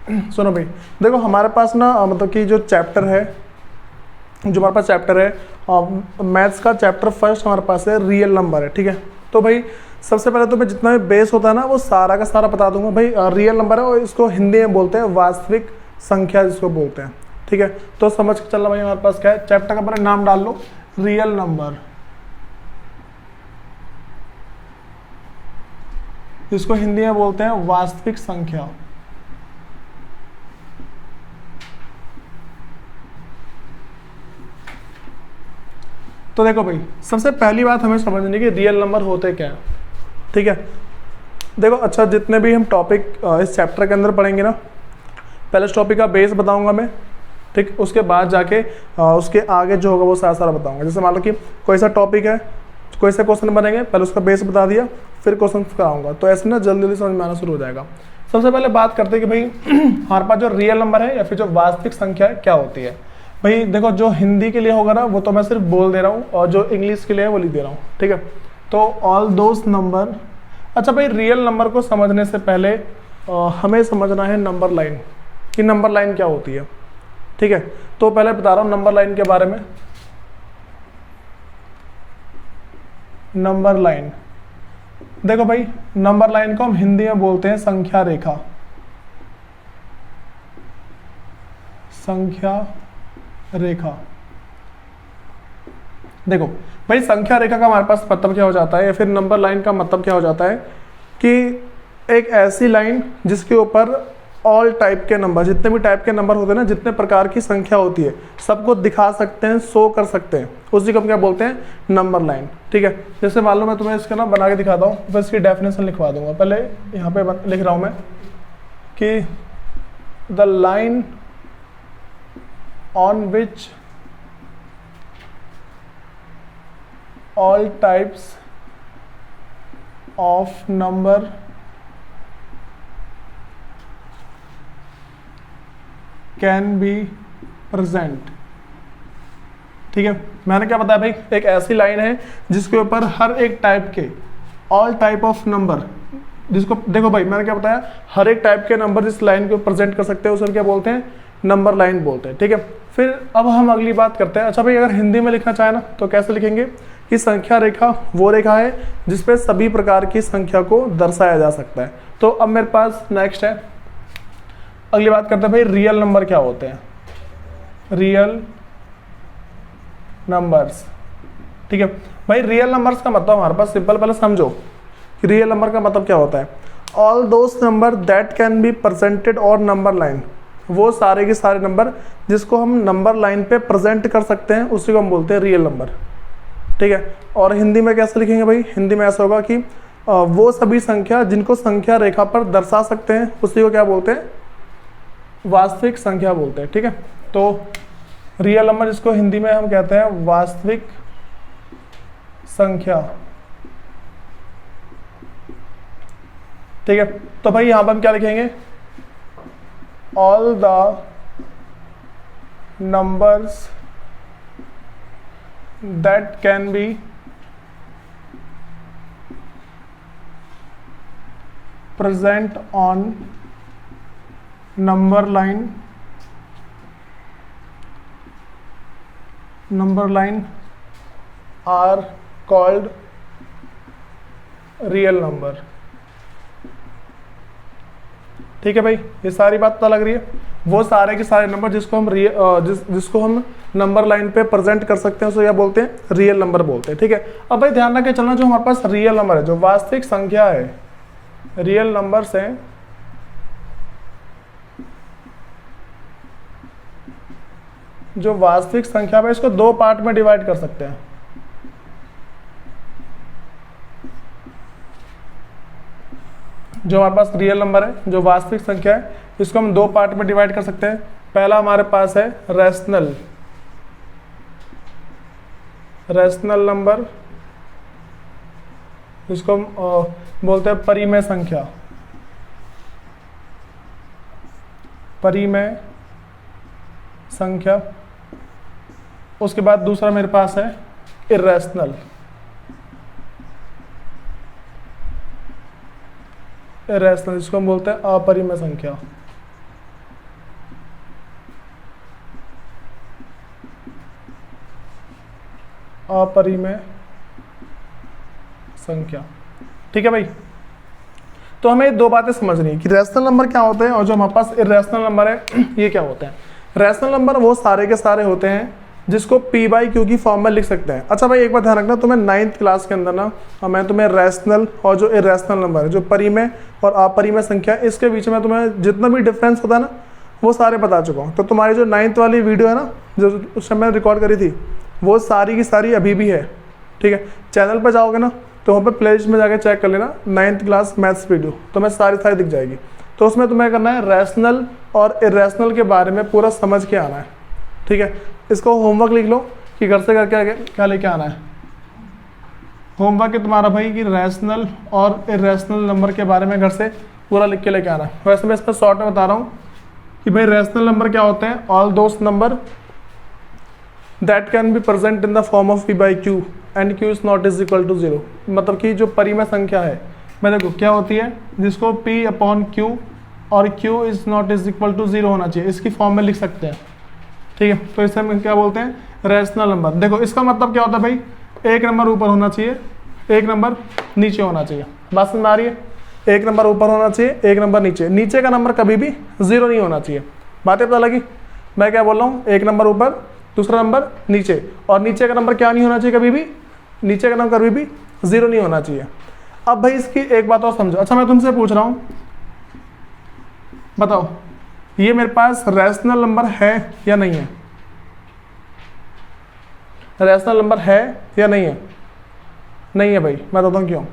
सुनो भाई, देखो हमारे पास ना मतलब कि जो चैप्टर है, जो हमारे पास चैप्टर है मैथ्स का चैप्टर फर्स्ट हमारे पास है रियल नंबर है, ठीक है। तो भाई सबसे पहले तो मैं जितना भी बेस होता है ना वो सारा का सारा बता दूंगा भाई। रियल नंबर है और इसको हिंदी में बोलते हैं वास्तविक संख्या जिसको बोलते हैं, ठीक है। तो समझ के चलना भाई, हमारे पास क्या है, चैप्टर का पहले नाम डाल लो रियल नंबर, जिसको हिंदी में बोलते हैं वास्तविक संख्या। तो देखो भाई, सबसे पहली बात हमें समझने की रियल नंबर होते क्या है, ठीक है। देखो अच्छा, जितने भी हम टॉपिक इस चैप्टर के अंदर पढ़ेंगे ना, पहले इस टॉपिक का बेस बताऊंगा मैं, ठीक। उसके बाद जाके उसके आगे जो होगा वो सारा सारा बताऊंगा। जैसे मान लो कि कोई सा टॉपिक है, कोई सा क्वेश्चन बनेंगे, पहले उसका बेस बता दिया, फिर क्वेश्चन कराऊंगा, तो ऐसे ना जल्दी जल्दी समझ में आना शुरू हो जाएगा। सबसे पहले बात करते हैं कि भाई हमारे पास जो रियल नंबर है या फिर जो वास्तविक संख्या है क्या होती है। भाई देखो, जो हिंदी के लिए होगा ना वो तो मैं सिर्फ बोल दे रहा हूँ, और जो इंग्लिश के लिए है वो लिख दे रहा हूँ, ठीक है। तो ऑल दोज नंबर, अच्छा भाई रियल नंबर को समझने से पहले हमें समझना है नंबर लाइन, कि नंबर लाइन क्या होती है, ठीक है। तो पहले बता रहा हूँ नंबर लाइन के बारे में। नंबर लाइन, देखो भाई नंबर लाइन को हम हिंदी में बोलते हैं संख्या रेखा। संख्या रेखा, देखो भाई संख्या रेखा का हमारे पास मतलब क्या हो जाता है, या फिर नंबर लाइन का मतलब क्या हो जाता है कि एक ऐसी लाइन जिसके ऊपर ऑल टाइप के नंबर, जितने भी टाइप के नंबर होते हैं ना, जितने प्रकार की संख्या होती है सबको दिखा सकते हैं, शो कर सकते हैं, उसी को हम क्या बोलते हैं, नंबर लाइन, ठीक है। जैसे मान लो मैं तुम्हें इसका ना बना के दिखाता हूँ, बस इसकी डेफिनेशन लिखवा दूंगा। पहले यहाँ पे लिख रहा हूँ मैं कि the line on which all types of number can be present, ठीक है। मैंने क्या बताया भाई, एक ऐसी लाइन है जिसके ऊपर हर एक टाइप के, ऑल टाइप ऑफ नंबर, जिसको देखो भाई मैंने क्या बताया, हर एक टाइप के नंबर जिस लाइन को प्रेजेंट कर सकते हैं उसे क्या बोलते हैं, नंबर लाइन बोलते हैं, ठीक है। फिर अब हम अगली बात करते हैं। अच्छा भाई अगर हिंदी में लिखना चाहे ना तो कैसे लिखेंगे, कि संख्या रेखा वो रेखा है जिसपे सभी प्रकार की संख्या को दर्शाया जा सकता है। तो अब मेरे पास नेक्स्ट है, अगली बात करते हैं भाई रियल नंबर क्या होते हैं, रियल नंबर्स, ठीक है। भाई रियल नंबर्स का मतलब हमारे पास सिंपल, पहले समझो कि रियल नंबर का मतलब क्या होता है। All those number that can be presented और नंबर लाइन, वो सारे के सारे नंबर जिसको हम नंबर लाइन पे प्रेजेंट कर सकते हैं उसी को हम बोलते हैं रियल नंबर, ठीक है। और हिंदी में कैसे लिखेंगे भाई, हिंदी में ऐसा होगा कि वो सभी संख्या जिनको संख्या रेखा पर दर्शा सकते हैं उसी को क्या बोलते हैं, वास्तविक संख्या बोलते हैं, ठीक है। तो रियल नंबर जिसको हिंदी में हम कहते हैं वास्तविक संख्या, ठीक है। तो भाई यहां पर हम क्या लिखेंगे, all the numbers that can be present on number line are called real number, ठीक है भाई। ये सारी बात पता लग रही है, वो सारे के सारे नंबर जिसको हम जिसको हम नंबर लाइन पे प्रेजेंट कर सकते हैं उसे क्या बोलते हैं, रियल नंबर बोलते हैं, ठीक है। अब भाई ध्यान रख के चलना, जो हमारे पास रियल नंबर है, जो वास्तविक संख्या है, रियल नंबर्स हैं, जो वास्तविक संख्या है इसको दो पार्ट में डिवाइड कर सकते हैं। जो हमारे पास रियल नंबर है, जो वास्तविक संख्या है, इसको हम दो पार्ट में डिवाइड कर सकते हैं। पहला हमारे पास है रैशनल नंबर, जिसको हम बोलते हैं परिमेय संख्या, परिमेय संख्या। उसके बाद दूसरा मेरे पास है इर्रेशनल, जिसको हम बोलते हैं अपरिमेय संख्या। अपरिमेय संख्या। ठीक है भाई, तो हमें ये दो बातें समझनी है कि रैशनल नंबर क्या होते हैं और जो हमारे पास इर्रेशनल नंबर है ये क्या होते हैं। रैशनल नंबर वो सारे के सारे होते हैं जिसको पी बाई क्यू की फॉर्म में लिख सकते हैं। अच्छा भाई, एक बात ध्यान रखना, तुम्हें 9th क्लास के अंदर ना मैं तुम्हें रैशनल और जो इर्रेशनल नंबर है, जो परिमेय और अपरिमेय संख्या, इसके बीच में तुम्हें जितना भी डिफरेंस होता है ना वो सारे बता चुका हूँ। तो तुम्हारी जो 9th वाली वीडियो है ना, जो उस समय रिकॉर्ड करी थी, वो सारी की सारी अभी भी है। ठीक है, चैनल पर जाओगे ना तो वहाँ पर प्लेलिस्ट में जाके चेक कर लेना 9th क्लास मैथ्स वीडियो, तो मैं सारी दिख जाएगी। तो उसमें तुम्हें करना है रैशनल और इर्रेशनल के बारे में पूरा समझ के आना है। ठीक है, इसको होमवर्क लिख लो कि घर से करके क्या लेके आना है। होमवर्क है तुम्हारा भाई कि रैशनल और इर्रेशनल नंबर के बारे में घर से पूरा लिख के लेके आना है। वैसे मैं इसमें शॉर्ट में बता रहा हूँ कि भाई रैशनल नंबर क्या होते हैं, ऑल दोस्त number that can be present in the form of P by Q and Q is not is equal to zero. मतलब कि जो परिमेय संख्या है, मैं देखो क्या होती है, जिसको p अपॉन क्यू और q is not is equal to zero होना चाहिए, इसकी फॉर्म में लिख सकते हैं। ठीक है, तो इसे हम क्या बोलते हैं, रैशनल नंबर। देखो इसका मतलब क्या होता है भाई, एक नंबर ऊपर होना चाहिए, एक नंबर नीचे होना चाहिए। बात समझ में आ रही है, एक नंबर ऊपर होना चाहिए, एक नंबर नीचे, नीचे का नंबर कभी भी जीरो नहीं होना चाहिए। बातें पता लगी मैं क्या बोल रहा हूँ, एक नंबर ऊपर, दूसरा नंबर नीचे, और नीचे का नंबर क्या नहीं होना चाहिए, कभी भी नीचे का नंबर कभी भी जीरो नहीं होना चाहिए। अब भाई इसकी एक बात और समझो। अच्छा मैं तुमसे पूछ रहा हूँ, बताओ ये मेरे पास रैशनल नंबर है या नहीं है, रैशनल नंबर है या नहीं है? नहीं है भाई, मैं बताता हूँ क्यों।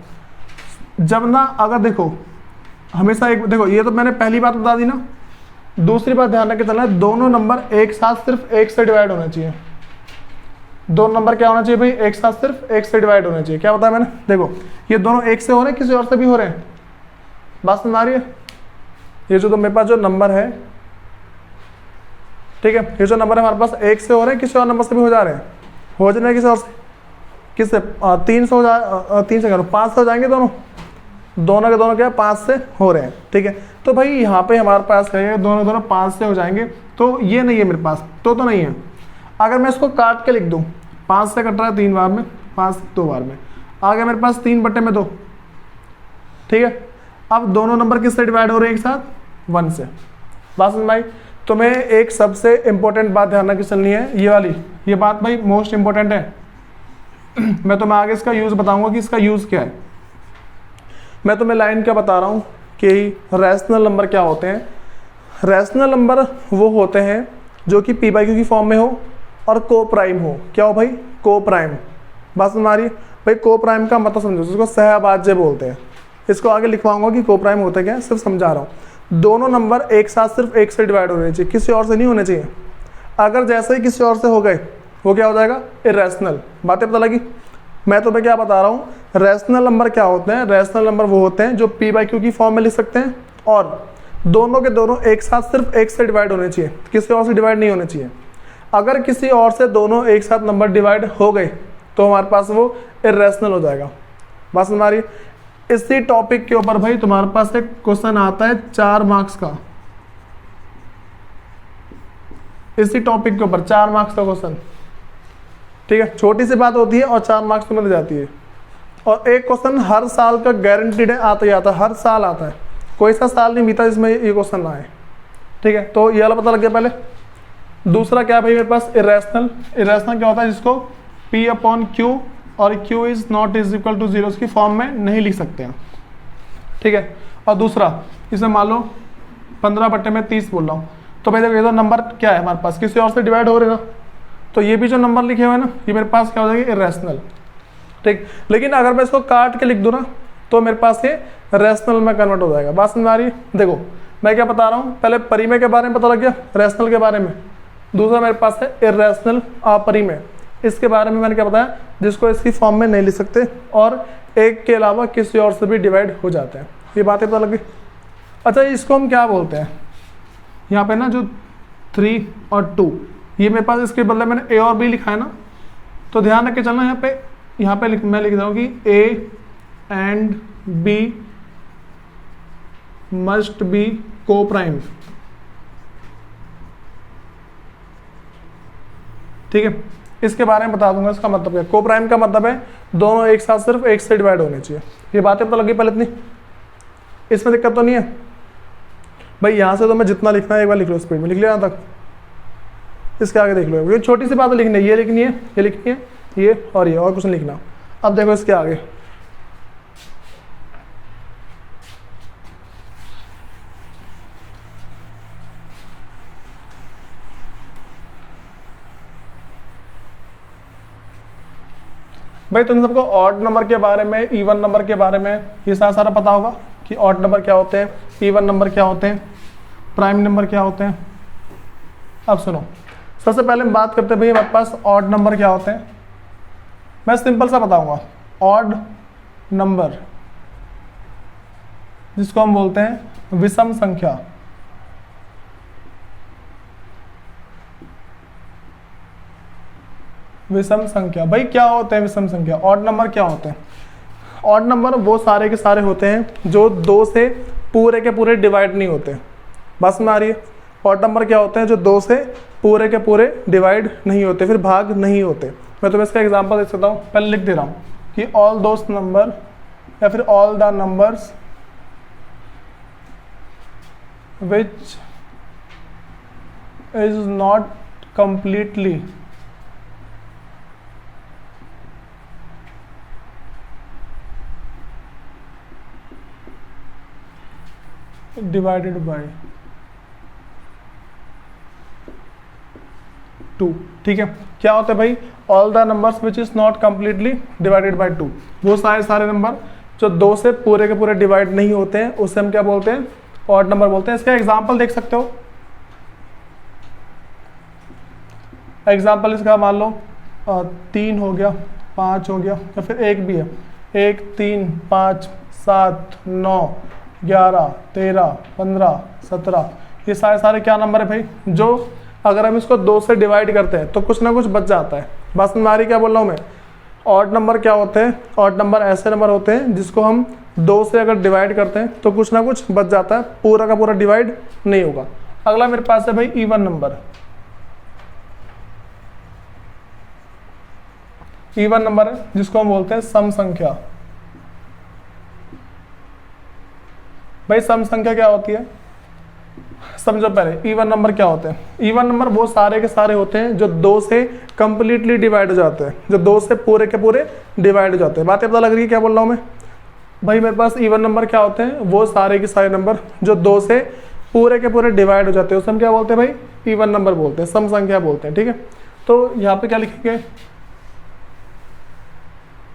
जब ना अगर देखो हमेशा एक देखो, ये तो मैंने पहली बात बता दी ना, दूसरी बात ध्यान रख के चलना है, दोनों नंबर एक साथ सिर्फ एक से डिवाइड होना चाहिए। दोनों नंबर क्या होना चाहिए भाई, एक साथ सिर्फ एक से डिवाइड होना चाहिए। क्या बताया मैंने, देखो ये दोनों एक से हो रहे हैं, किसी और से भी हो रहे हैं। बात समझ आ रही है, ये जो तो मेरे पास जो नंबर है, ठीक है, ये जो नंबर है हमारे पास एक से हो रहे हैं, किसी और नंबर से भी हो जा रहे हैं, हो जाए किसी और से, किससे 300 हो जा 3 से करो 5 से हो जाएंगे, दोनों के दोनों क्या 5 से हो रहे हैं। ठीक है, तो भाई यहाँ पे हमारे पास क्या है, दोनों 5 से हो जाएंगे, तो ये नहीं है मेरे पास, तो नहीं है। अगर मैं इसको काट के लिख दूँ, 5 से कट रहा है 3 बार में, 5 2 बार में, आ गया मेरे पास 3/2। ठीक है, अब दोनों नंबर किससे डिवाइड हो रहे हैं, एक साथ 1 से। बात समझ में आई? तुम्हें एक सबसे इंपॉर्टेंट बात ध्यान रख के चलनी है, ये वाली, ये बात भाई मोस्ट इंपॉर्टेंट है। मैं तुम्हें आगे इसका यूज बताऊंगा कि इसका यूज क्या है। मैं तुम्हें लाइन क्या बता रहा हूँ कि रैशनल नंबर क्या होते हैं। रैशनल नंबर वो होते हैं जो कि पी बाई क्यू की फॉर्म में हो और को प्राइम हो। क्या हो भाई, को प्राइम। बात समझ आ रही है भाई, को प्राइम का मतलब समझो, इसको सहअभाज्य बोलते हैं। इसको आगे लिखवाऊंगा कि को प्राइम होता क्या है, सिर्फ समझा रहा हूँ। दोनों नंबर एक साथ सिर्फ एक से डिवाइड होने चाहिए, किसी और से नहीं होने चाहिए। अगर जैसे ही किसी और से हो गए वो क्या हो जाएगा, इरेशनल। बातें पता लगी? मैं तुम्हें क्या बता रहा हूँ, रैशनल नंबर क्या होते हैं, रैशनल नंबर वो होते हैं जो पी बाई क्यू की फॉर्म में लिख सकते हैं और दोनों के दोनों एक साथ सिर्फ एक से डिवाइड होने चाहिए, किसी और से डिवाइड नहीं होने चाहिए। अगर किसी और से दोनों एक साथ नंबर डिवाइड हो गए तो हमारे पास वो इरेशनल हो जाएगा। बात समझ आ रही है? इसी टॉपिक के ऊपर भाई तुम्हारे पास एक क्वेश्चन आता है 4 मार्क्स का, इसी टॉपिक के ऊपर 4 मार्क्स का क्वेश्चन। ठीक है, छोटी सी बात होती है और 4 मार्क्स तुम्हें दे जाती है। और एक क्वेश्चन हर साल का गारंटीड है, आता ही आता है, हर साल आता है, कोई सा साल नहीं बीता जिसमें ये क्वेश्चन ना आए। ठीक है, तो ये वाला पता लग गया पहले। दूसरा क्या भाई मेरे पास, इरेशनल। इरेशनल क्या होता है, जिसको P अपॉन Q और Q is not is equal to zero की फॉर्म में नहीं लिख सकते हैं। ठीक है, और दूसरा इसे मान लो 15/30 बोल रहा हूँ, तो भाई देखो ये तो नंबर क्या है हमारे पास, किसी और से डिवाइड हो रहे ना, तो ये भी जो नंबर लिखे हुए हैं ना, ये मेरे पास क्या हो जाएगी, इरेशनल। ठीक, लेकिन अगर मैं इसको काट के लिख दूँ ना तो मेरे पास ये रैशनल में कन्वर्ट हो जाएगा। बात समझ आ रही है? देखो मैं क्या बता रहा हूँ, पहले परिमेय के बारे में पता लग गया, रैशनल के बारे में। दूसरा मेरे पास है इरेशनल, अपरिमेय, इसके बारे में मैंने क्या बताया, जिसको इसकी फॉर्म में नहीं लिख सकते और एक के अलावा किसी और से भी डिवाइड हो जाते हैं। ये बातें पता लगी? अच्छा इसको हम क्या बोलते हैं, यहाँ पे ना जो 3 और 2, ये मेरे पास इसके बदले मैंने ए और बी लिखा है ना, तो ध्यान रख के चलना, यहाँ पे मैं लिख रहा हूँ कि A and B must be coprime. ठीक है, इसके बारे में बता दूंगा इसका मतलब क्या। को प्राइम का मतलब है दोनों एक साथ सिर्फ एक से डिवाइड होने चाहिए। ये बातें पता लगी पहले इतनी, इसमें दिक्कत तो नहीं है भाई। यहाँ से तो मैं जितना लिखना है एक बार लिख लो, स्पीड में लिख लिया यहाँ तक, इसके आगे देख लो। ये छोटी सी बात लिखनी है, ये लिखनी है, ये लिखनी है, ये और कुछ नहीं लिखना। अब देखो इसके आगे, भाई तुम सबको ऑड नंबर के बारे में, इवन नंबर के बारे में ये सारा पता होगा कि ऑड नंबर क्या होते हैं, इवन नंबर क्या होते हैं, प्राइम नंबर क्या होते हैं। अब सुनो, सबसे पहले हम बात करते हैं भाई हमारे पास ऑड नंबर क्या होते हैं। मैं सिंपल सा बताऊंगा, ऑड नंबर जिसको हम बोलते हैं विषम संख्या, विषम संख्या। भाई क्या होते हैं विषम संख्या, ऑड नंबर क्या होते हैं। ऑड नंबर वो सारे के सारे होते हैं जो 2 से पूरे के पूरे डिवाइड नहीं होते। बस में आ रही है। ऑड नंबर क्या होते हैं जो 2 से पूरे के पूरे डिवाइड नहीं होते, फिर भाग नहीं होते। मैं तुम्हें इसका एग्जांपल दे सकता हूँ, पहले लिख दे रहा हूँ कि ऑल दोस नंबर या फिर all the numbers which is not completely divided by 2। ठीक है, क्या होता है भाई, all the numbers which is not completely divided by 2, वो सारे नंबर जो 2 से पूरे के पूरे डिवाइड नहीं होते हैं उससे हम क्या बोलते हैं, ऑड नंबर बोलते हैं। इसका एग्जांपल देख सकते हो, एग्जांपल इसका मान लो 3 हो गया, 5 हो गया, या फिर 1 भी है, 1 3 5 7 9 11 13 15 17, ये सारे क्या नंबर है भाई, जो अगर हम इसको 2 से डिवाइड करते हैं तो कुछ ना कुछ बच जाता है। बस हमारी क्या बोल रहा हूँ मैं, ऑड नंबर क्या होते हैं, ऑड नंबर ऐसे नंबर होते हैं जिसको हम 2 से अगर डिवाइड करते हैं तो कुछ ना कुछ बच जाता है, पूरा का पूरा डिवाइड नहीं होगा। अगला मेरे पास है भाई इवन नंबर। इवन नंबर है जिसको हम बोलते हैं सम संख्या। भाई सम संख्या क्या होती है, समझो पहले इवन नंबर क्या होते हैं। इवन नंबर वो सारे के सारे होते हैं जो 2 से कंप्लीटली डिवाइड हो जाते हैं, जो 2 से पूरे के पूरे डिवाइड हो जाते हैं। बातें पता लग रही है क्या बोल रहा हूँ मैं भाई। मेरे पास इवन नंबर क्या होते हैं, वो सारे के सारे नंबर जो 2 से पूरे के पूरे डिवाइड हो जाते हैं उसे हम क्या बोलते हैं भाई, इवन नंबर बोलते हैं, सम संख्या बोलते हैं। ठीक है, तो यहाँ पे क्या लिखेंगे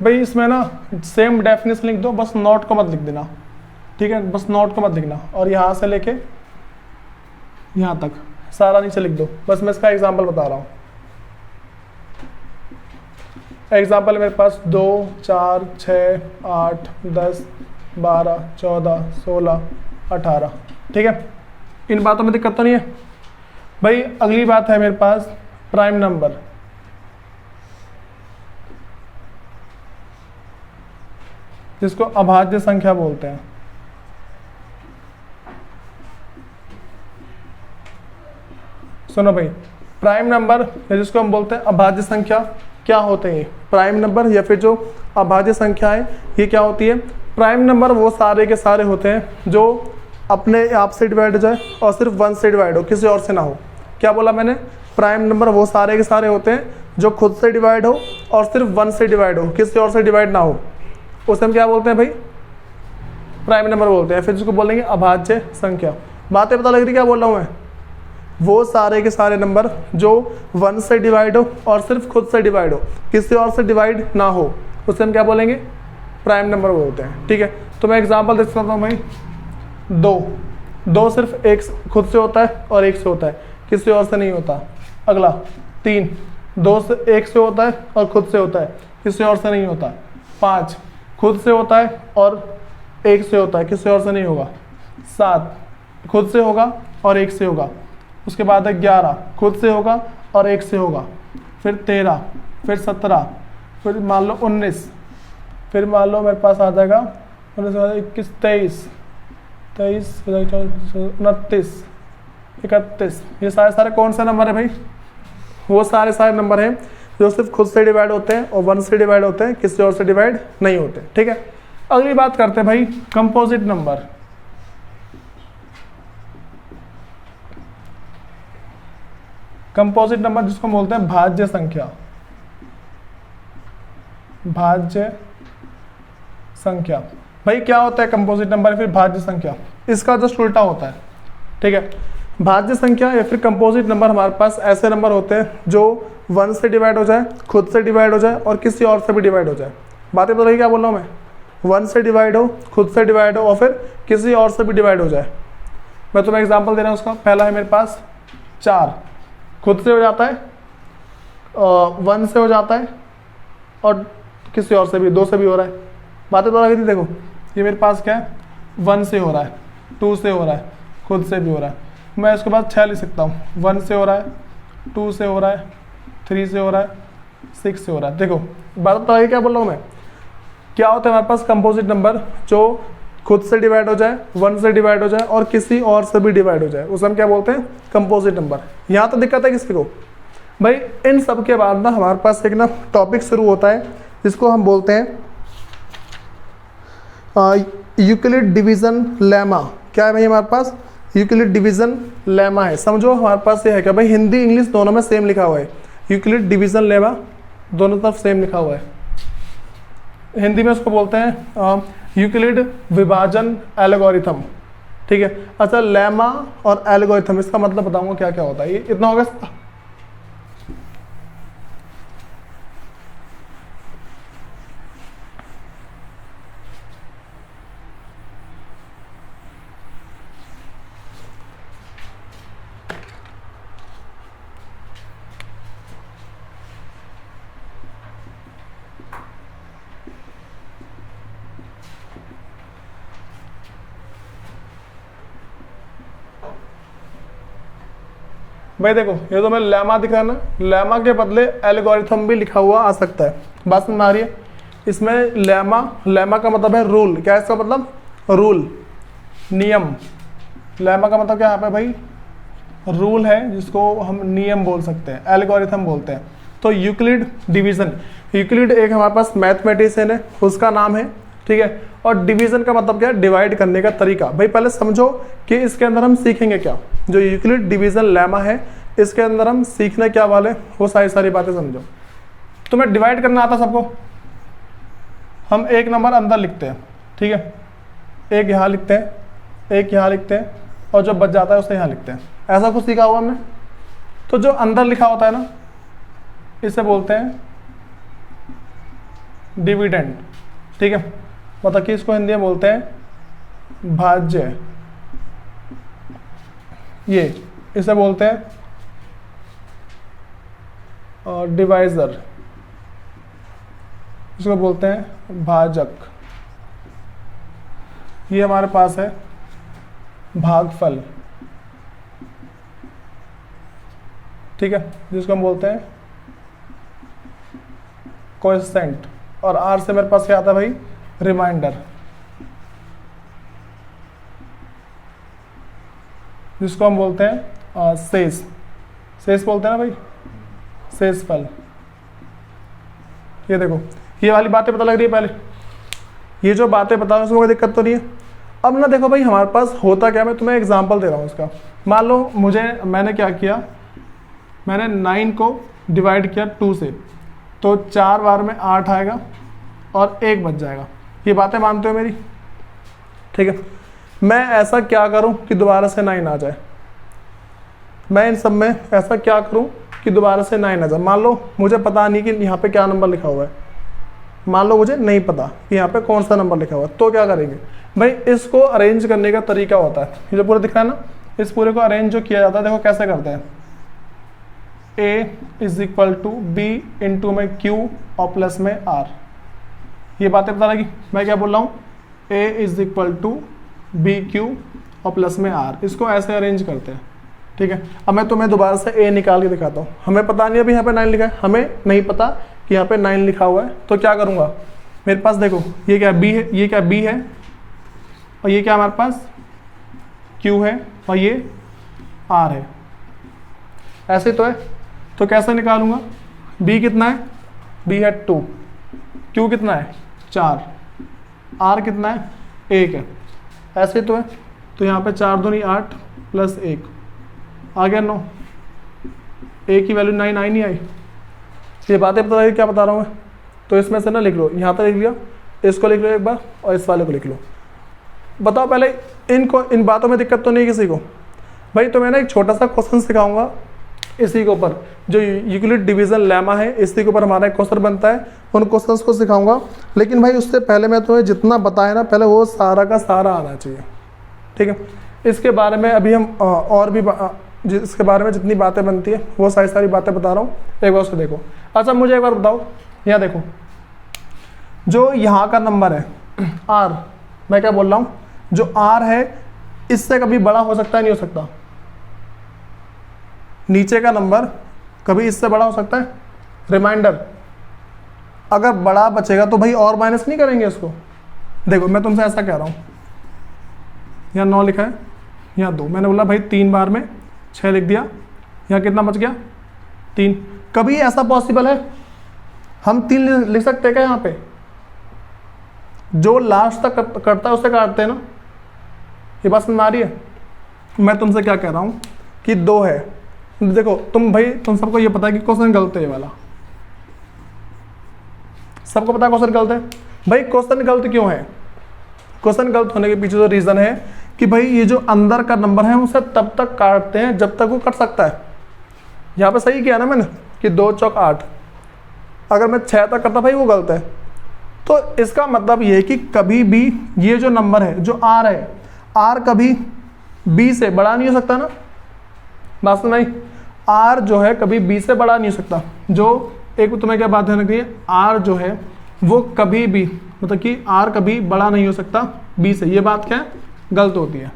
भाई, इसमें ना सेम डेफिनेशन लिख दो, बस नोट को मत लिख देना। ठीक है, बस नोट को मत लिखना, और यहाँ से लेके यहाँ तक सारा नीचे लिख दो। बस मैं इसका एग्जांपल बता रहा हूँ। एग्जांपल मेरे पास 2 4 6 8 10 12 14 16 18। ठीक है, इन बातों में दिक्कत तो नहीं है भाई। अगली बात है मेरे पास प्राइम नंबर। जिसको अभाज्य संख्या बोलते हैं। सुनो भाई, प्राइम नंबर या जिसको हम बोलते हैं अभाज्य संख्या क्या होते हैं। प्राइम नंबर या फिर जो अभाज्य संख्या है ये क्या होती है। प्राइम नंबर वो सारे के सारे होते हैं जो अपने आप से डिवाइड हो जाए और सिर्फ 1 से डिवाइड हो, किसी और से ना हो। क्या बोला मैंने, प्राइम नंबर वो सारे के सारे होते हैं जो खुद से डिवाइड हो और सिर्फ 1 से डिवाइड हो, किसी और से डिवाइड ना हो, उसे हम क्या बोलते हैं भाई, प्राइम नंबर बोलते हैं। फिर जिसको बोलेंगे अभाज्य संख्या। बातें पता लग रही क्या बोल रहा हूँ मैं। वो सारे के सारे नंबर जो 1 से डिवाइड हो और सिर्फ खुद से डिवाइड हो, किसी और से डिवाइड ना हो, उसे हम क्या बोलेंगे, प्राइम नंबर बोलते हैं। ठीक है, तो मैं एग्जांपल दे सकता हूँ भाई। 2 सिर्फ एक खुद से होता है और 1 से होता है, किसी और से नहीं होता। अगला 3 2 से 1 से होता है और खुद से होता है, किसी और से नहीं होता। 5 खुद से होता है और 1 से होता है, किसी और से नहीं होगा। 7 खुद से होगा और 1 से होगा। उसके बाद है 11 खुद से होगा और 1 से होगा। फिर 13, फिर 17, फिर मान लो 19, फिर मान लो मेरे पास आ जाएगा 21 23 29 31। ये सारे कौन से नंबर है भाई, वो सारे नंबर हैं जो सिर्फ खुद से डिवाइड होते हैं और 1 से डिवाइड होते हैं, किसी और से डिवाइड नहीं होते। ठीक है, अगली बात करते हैं भाई कंपोजिट नंबर। कंपोजिट नंबर जिसको बोलते हैं भाज्य संख्या। भाज्य संख्या भाई क्या होता है कंपोजिट नंबर फिर भाज्य संख्या? इसका जस्ट उल्टा होता है। ठीक है, भाज्य संख्या या फिर कंपोजिट नंबर हमारे पास ऐसे नंबर होते हैं जो 1 से डिवाइड हो जाए, खुद से डिवाइड हो जाए और किसी और से भी डिवाइड हो जाए। बातें बता रही क्या बोल रहा हूँ मैं? 1 से डिवाइड हो, खुद से डिवाइड हो और फिर किसी और से भी डिवाइड हो जाए। मैं तुम्हें एग्जांपल दे रहा हूँ उसका। पहला है मेरे पास 4, खुद से हो जाता है, 1 से हो जाता है और किसी और से भी, 2 से भी हो रहा है। बातें तो लगी थी। देखो ये मेरे पास क्या है, 1 से हो रहा है, 2 से हो रहा है, खुद से भी हो रहा है। मैं इसके बाद 6 लिख सकता हूँ। 1 से हो रहा है, 2 से हो रहा है, 3 से हो रहा है, 6 से हो रहा है। देखो बात तो लगी क्या बोल रहा हूँ मैं? क्या होता है हमारे पास कंपोजिट नंबर जो खुद से डिवाइड हो जाए, 1 से डिवाइड हो जाए और किसी और से भी डिवाइड हो जाए, उसे हम क्या बोलते हैं? Composite number. यहाँ तो दिक्कत है किसी को भाई? इन सब के बाद ना हमारे पास एक ना टॉपिक शुरू होता है जिसको हम बोलते हैं यूक्लिड डिवीजन लेमा। क्या है भाई हमारे पास? यूक्लिड डिवीजन लेमा है। समझो हमारे पास ये है क्या भाई, हिंदी इंग्लिश दोनों में सेम लिखा हुआ है। यूक्लिड डिवीजन लेमा दोनों तरफ सेम लिखा हुआ है। हिंदी में उसको बोलते हैं यूक्लिड विभाजन एल्गोरिथम। ठीक है, अच्छा लेमा और एल्गोरिथम इसका मतलब बताऊंगा क्या क्या होता है। ये इतना होगा। भाई देखो ये तो मैं लेमा दिखा ना, लेमा के बदले एल्गोरिथम भी लिखा हुआ आ सकता है। बात समझ आ रही है? इसमें लेमा का मतलब है रूल। क्या है इसका मतलब? रूल, नियम। लेमा का मतलब क्या है यहाँ पे भाई? रूल है जिसको हम नियम बोल सकते हैं, एल्गोरिथम बोलते हैं। तो यूक्लिड डिवीजन, यूक्लिड एक हमारे पास मैथमेटिशियन है, उसका नाम है। ठीक है, और डिवीजन का मतलब क्या है? डिवाइड करने का तरीका। भाई पहले समझो कि इसके अंदर हम सीखेंगे क्या। जो यूक्लिड डिवीजन लेमा है इसके अंदर हम सीखने क्या वाले, वो सारी बातें समझो। तुम्हें डिवाइड करना आता सबको? हम एक नंबर अंदर लिखते हैं। ठीक है, एक यहाँ लिखते हैं, एक यहाँ लिखते हैं और जो बच जाता है उसे यहाँ लिखते हैं। ऐसा कुछ सीखा हुआ हमने। तो जो अंदर लिखा होता है ना, इसे बोलते हैं डिविडेंड। ठीक है, मतलब कि इसको हिंदी में बोलते हैं भाज्य। ये इसे बोलते हैं डिवाइजर, इसको बोलते हैं भाजक। ये हमारे पास है भागफल। ठीक है, जिसको हम बोलते हैं कोएफिशिएंट। और आर से मेरे पास क्या आता है भाई? रिमाइंडर, जिसको हम बोलते हैं शेष। शेष बोलते हैं ना भाई, शेषफल। ये देखो ये वाली बातें पता लग रही है पहले? ये जो बातें बता रहा हूँ उसमें कोई दिक्कत तो नहीं है? अब ना देखो भाई हमारे पास होता क्या, मैं तुम्हें एग्जांपल दे रहा हूँ इसका। मान लो मैंने क्या किया, मैंने 9 को डिवाइड किया 2 से, तो 4 बार में 8 आएगा और 1 बच जाएगा। ये बातें मानते हो मेरी? ठीक है, मैं ऐसा क्या करूं कि दोबारा से 9 आ जाए? मैं इन सब में ऐसा क्या करूं कि दोबारा से 9 आ जाए? मान लो मुझे पता नहीं कि यहाँ पे क्या नंबर लिखा हुआ है, मान लो मुझे नहीं पता कि यहाँ पे कौन सा नंबर लिखा हुआ है, तो क्या करेंगे भाई? इसको अरेंज करने का तरीका होता है। ये जो पूरा दिख रहा है ना, इस पूरे को अरेंज जो किया जाता है, देखो कैसे करते हैं। A is equal to B into में Q और प्लस में R। ये बातें पता लगी मैं क्या बोल रहा हूँ? A is equal to B Q और प्लस में R। इसको ऐसे अरेंज करते हैं। ठीक है, अब मैं तुम्हें दोबारा से A निकाल के दिखाता हूँ। हमें पता नहीं अभी यहाँ पे 9 लिखा है, हमें नहीं पता कि यहाँ पे 9 लिखा हुआ है, तो क्या करूँगा? मेरे पास देखो ये क्या B है, ये क्या B है और ये क्या हमारे पास Q है और ये R है। ऐसे तो है, तो कैसे निकालूंगा? बी कितना है, बी है 2, क्यू कितना है 4, आर कितना है 1 है, ऐसे तो है। तो यहाँ पे 4 दूनी 8 प्लस 1 आ गया 9, ए की वैल्यू 9 आई नहीं आई। ये बातें पता है क्या बता रहा हूँ मैं। तो इसमें से ना लिख लो, यहाँ तक लिख लिया, इसको लिख लो एक बार और इस वाले को लिख लो। बताओ पहले इन बातों में दिक्कत तो नहीं किसी को भाई। तो मैं ना एक छोटा सा क्वेश्चन सिखाऊंगा इसी के ऊपर, जो यूक्लिड डिवीजन लेमा है, इसी के ऊपर हमारा एक क्वेश्चन बनता है, उन क्वेश्चंस को सिखाऊंगा। लेकिन भाई उससे पहले मैं तुम्हें जितना बताया ना, पहले वो सारा का सारा आना चाहिए, ठीक है। इसके बारे में अभी हम और भी इसके बारे में जितनी बातें बनती है वो सारी बातें बता रहा हूँ, एक बार उसको देखो। अच्छा मुझे एक बार बताओ, यहाँ देखो, जो यहाँ का नंबर है आर, मैं क्या बोल रहा हूँ, जो आर है इससे कभी बड़ा हो सकता है नहीं हो सकता? नीचे का नंबर कभी इससे बड़ा हो सकता है? रिमाइंडर, अगर बड़ा बचेगा तो भाई और माइनस नहीं करेंगे इसको। देखो मैं तुमसे ऐसा कह रहा हूँ, यहाँ 9 लिखा है, यहाँ 2, मैंने बोला भाई 3 बार में 6 लिख दिया, यहाँ कितना बच गया 3। कभी ऐसा पॉसिबल है हम 3 लिख सकते हैं क्या? यहाँ पे जो लास्ट तक करता है उसे काटते हैं ना, ये बात समझ में आ रही है? मैं तुमसे क्या कह रहा हूँ कि 2 है, देखो तुम सबको ये पता है कि क्वेश्चन गलत है, ये वाला सबको पता है क्वेश्चन गलत है। भाई क्वेश्चन गलत क्यों है? क्वेश्चन गलत होने के पीछे जो रीजन है कि भाई ये जो अंदर का नंबर है उसे तब तक काटते हैं जब तक वो कट सकता है। यहाँ पे सही किया ना मैंने कि 2 चौक 8, अगर मैं 6 तक करता भाई वो गलत है। तो इसका मतलब ये है कि कभी भी ये जो नंबर है जो आर है, आर कभी बी से बड़ा नहीं हो सकता ना, बात सुन भाई। आर जो है कभी बी से बड़ा नहीं हो सकता। जो एक तुम्हें क्या बात ध्यान रखनी है, आर जो है वो कभी भी, मतलब कि आर कभी बड़ा नहीं हो सकता बी से, ये बात क्या है गलत होती है,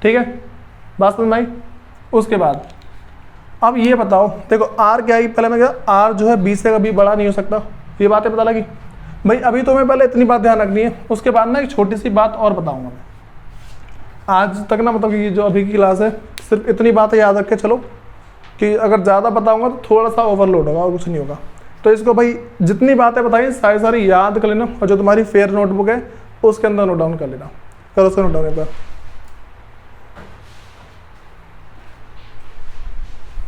ठीक है, बात समझ भाई। उसके बाद अब ये बताओ, देखो आर क्या है, पहले मैं क्या, आर जो है बी से कभी बड़ा नहीं हो सकता, ये बातें पता लगी भाई। अभी तुम्हें पहले इतनी बात ध्यान रखनी है, उसके बाद ना एक छोटी सी बात और बताऊंगा मैं आज तक ना, मतलब कि जो अभी की क्लास है सिर्फ इतनी बातें याद रख के चलो, कि अगर ज़्यादा बताऊंगा तो थोड़ा सा ओवरलोड होगा और कुछ नहीं होगा। तो इसको भाई जितनी बातें बताई सारी याद कर लेना, और जो तुम्हारी फेयर नोटबुक है उसके अंदर नोट डाउन कर लेना। करो उसका नोट डाउन एक बार।